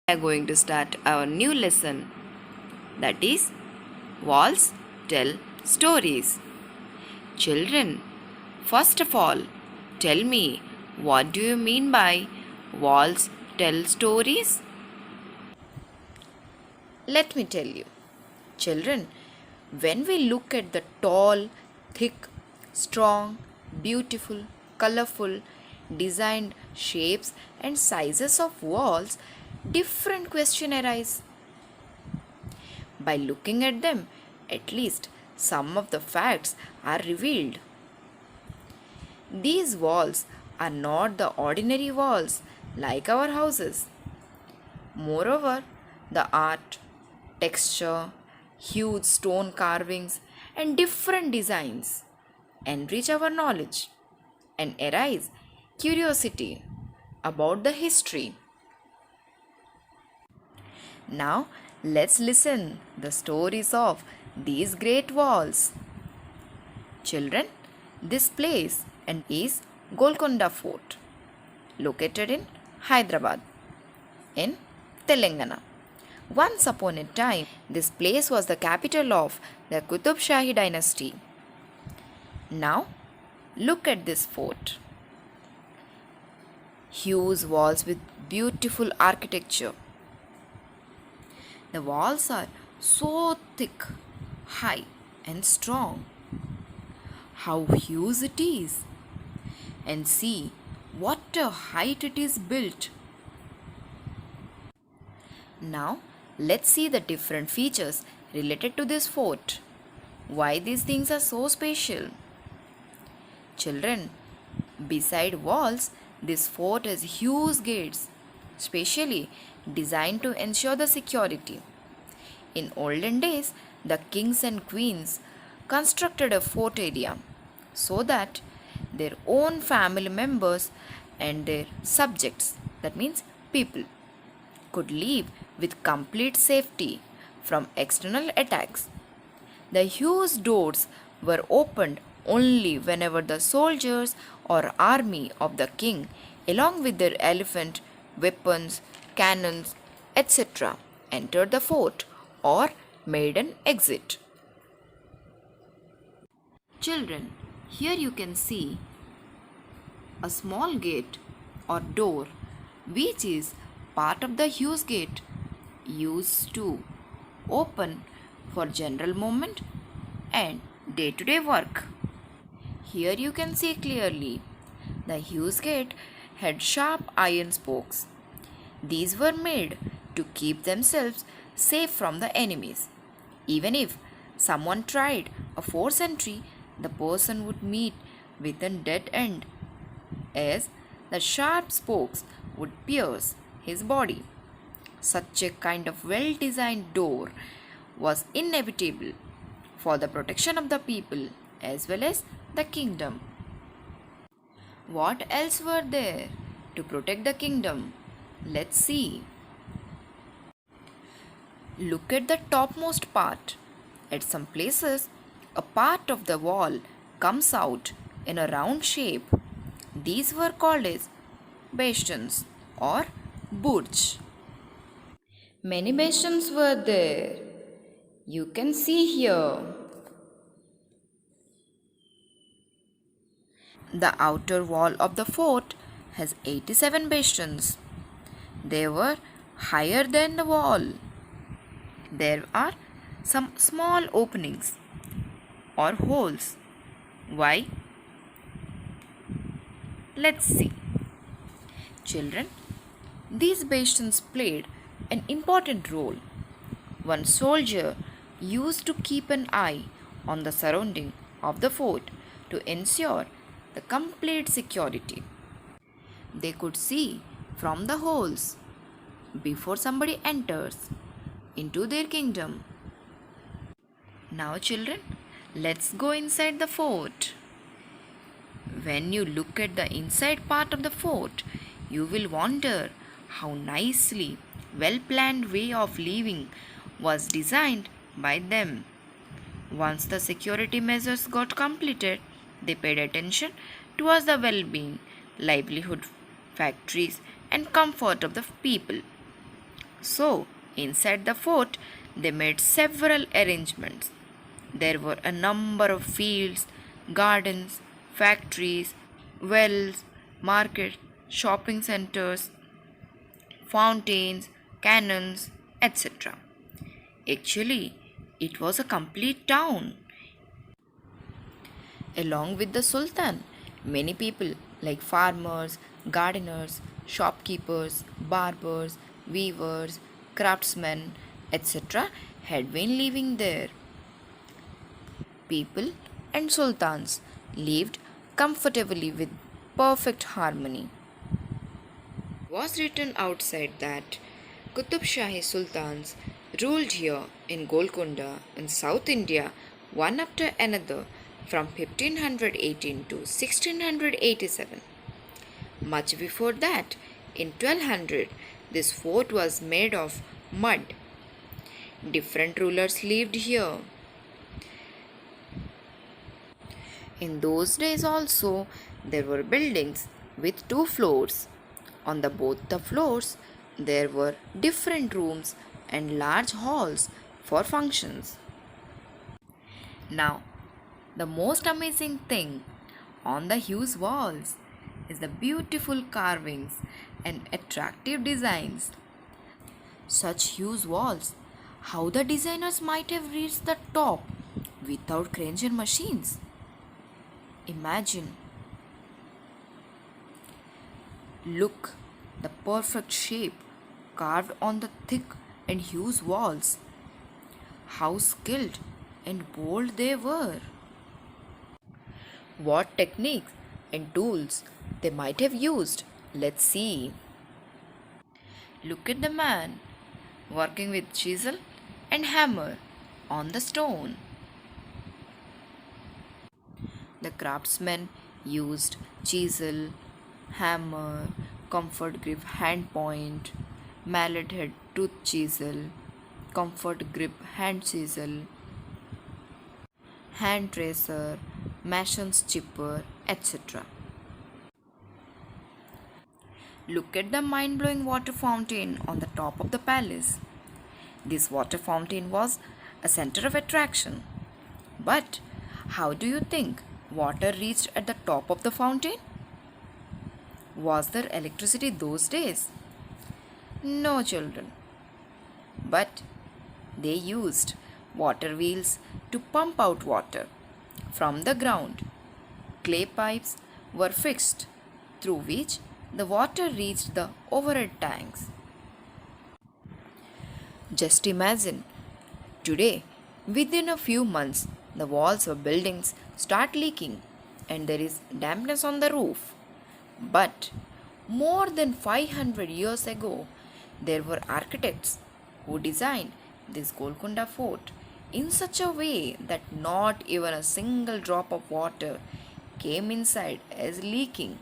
We are going to start our new lesson, that is walls tell stories. Children, first of all, tell me, what do you mean by walls tell stories? Let me tell you. Children, when we look at the tall, thick, strong, beautiful, colorful, designed shapes and sizes of walls, different questions arise. By looking at them, at least some of the facts are revealed. These walls are not the ordinary walls like our houses. Moreover, the art, texture, huge stone carvings, and different designs enrich our knowledge and arise curiosity about the history. Now, let's listen the stories of these great walls. Children, this place and is Golconda Fort, located in Hyderabad, in Telangana. Once upon a time, this place was the capital of the Qutub Shahi dynasty. Now, look at this fort. Huge walls with beautiful architecture. The walls are so thick, high, and strong. How huge it is! And see what a height it is built. Now, let's see the different features related to this fort. Why these things are so special? Children, beside walls, this fort has huge gates, specially designed to ensure the security. In olden days, the kings and queens constructed a fort area so that their own family members and their subjects, that means people, could live with complete safety from external attacks. The huge doors were opened only whenever the soldiers or army of the king, along with their elephant, weapons, cannons, etc., entered the fort or made an exit. Children, here you can see a small gate or door which is part of the huge gate used to open for general movement and day-to-day work. Here you can see clearly the huge gate had sharp iron spokes. These were made to keep themselves safe from the enemies. Even if someone tried a forced entry, the person would meet with a dead end, as the sharp spokes would pierce his body. Such a kind of well designed door was inevitable for the protection of the people as well as the kingdom. What else were there to protect the kingdom? Let's see. Look at the topmost part. At some places, a part of the wall comes out in a round shape. These were called as bastions or burj. Many bastions were there. You can see here. The outer wall of the fort has 87 bastions. They were higher than the wall. There are some small openings or holes. Why? Let's see. Children, these bastions played an important role. One soldier used to keep an eye on the surrounding of the fort to ensure the complete security. They could see from the holes before somebody enters into their kingdom. Now, children, let's go inside the fort. When you look at the inside part of the fort, you will wonder how nicely well planned way of living was designed by them. Once the security measures got completed, they paid attention towards the well being, livelihood, factories, and comfort of the people. So, inside the fort, they made several arrangements. There were a number of fields, gardens, factories, wells, markets, shopping centers, fountains, cannons, etc. Actually, it was a complete town. Along with the Sultan, many people like farmers, gardeners, shopkeepers, barbers, weavers, craftsmen, etc., had been living there. People and sultans lived comfortably with perfect harmony. It was written outside that Qutub Shahi sultans ruled here in Golconda in South India one after another from 1518 to 1687. Much before that, in 1200, this fort was made of mud. Different rulers lived here. In those days also, there were buildings with two floors. On the both the floors, there were different rooms and large halls for functions. Now, the most amazing thing on the huge walls is the beautiful carvings and attractive designs. Such huge walls, how the designers might have reached the top without cranes and machines. Imagine. Look, the perfect shape carved on the thick and huge walls. How skilled and bold they were. What techniques and tools they might have used. Let's see. Look at the man working with chisel and hammer on the stone. The craftsmen used chisel, hammer, comfort grip hand point, mallet head tooth chisel, comfort grip hand chisel, hand tracer, mason's chipper, etc. Look at the mind-blowing water fountain on the top of the palace. This water fountain was a center of attraction. But how do you think water reached at the top of the fountain? Was there electricity those days? No, children. But they used water wheels to pump out water from the ground. Clay pipes were fixed through which the water reached the overhead tanks. Just imagine, today, within a few months, the walls of buildings start leaking and there is dampness on the roof. But more than 500 years ago, there were architects who designed this Golconda fort in such a way that not even a single drop of water came inside as leaking.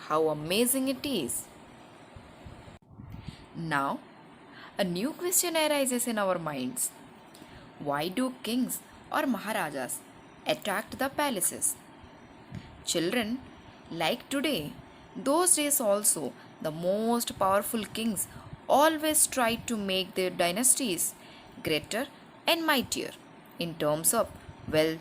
How amazing it is! Now, a new question arises in our minds. Why do kings or maharajas attack the palaces? Children, like today, those days also, the most powerful kings always tried to make their dynasties greater and mightier in terms of wealth,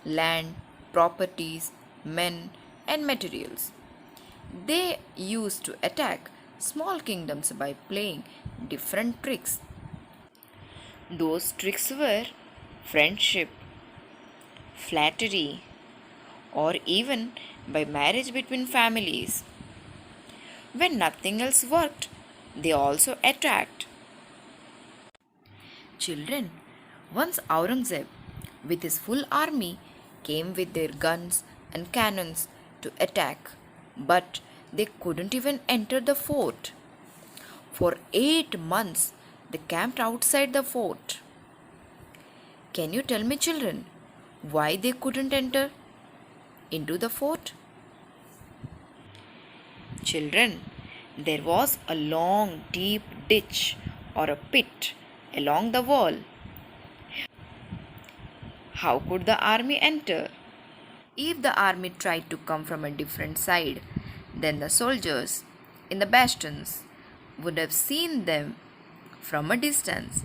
land, properties, men, and materials. They used to attack small kingdoms by playing different tricks. Those tricks were friendship, flattery, or even by marriage between families. When nothing else worked, they also attacked. Children, once Aurangzeb, with his full army, came with their guns and cannons to attack, but they couldn't even enter the fort. For 8 months, they camped outside the fort. Can you tell me, children, why they couldn't enter into the fort? Children, there was a long, deep ditch or a pit along the wall. How could the army enter? If the army tried to come from a different side, then the soldiers in the bastions would have seen them from a distance.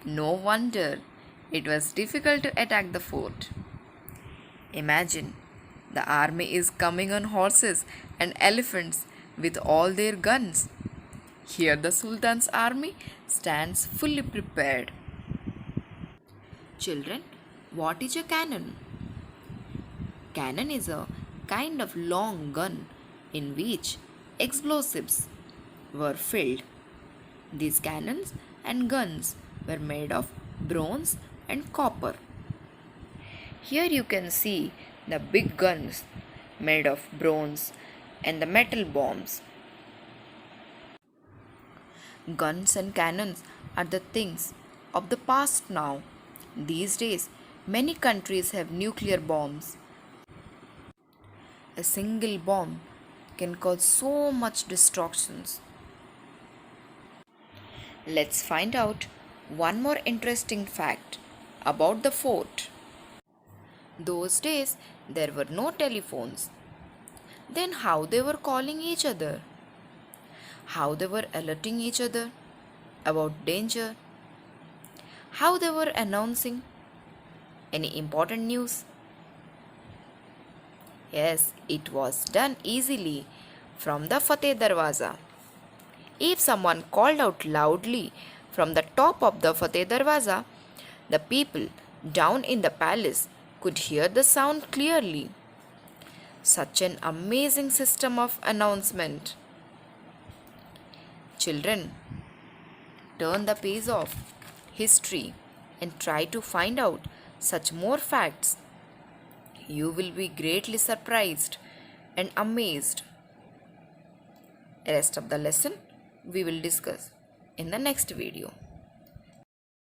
No wonder it was difficult to attack the fort. Imagine the army is coming on horses and elephants with all their guns. Here the Sultan's army stands fully prepared. Children, what is a cannon? Cannon is a kind of long gun in which explosives were filled. These cannons and guns were made of bronze and copper. Here you can see the big guns made of bronze and the metal bombs. Guns and cannons are the things of the past now. These days, many countries have nuclear bombs. A single bomb can cause so much destruction. Let's find out one more interesting fact about the fort. Those days, there were no telephones. Then how they were calling each other? How they were alerting each other about danger? How they were announcing any important news? Yes, it was done easily from the Fateh Darwaza. If someone called out loudly from the top of the Fateh Darwaza, the people down in the palace could hear the sound clearly. Such an amazing system of announcement. Children, turn the page of history and try to find out such more facts. You will be greatly surprised and amazed. Rest of the lesson we will discuss in the next video.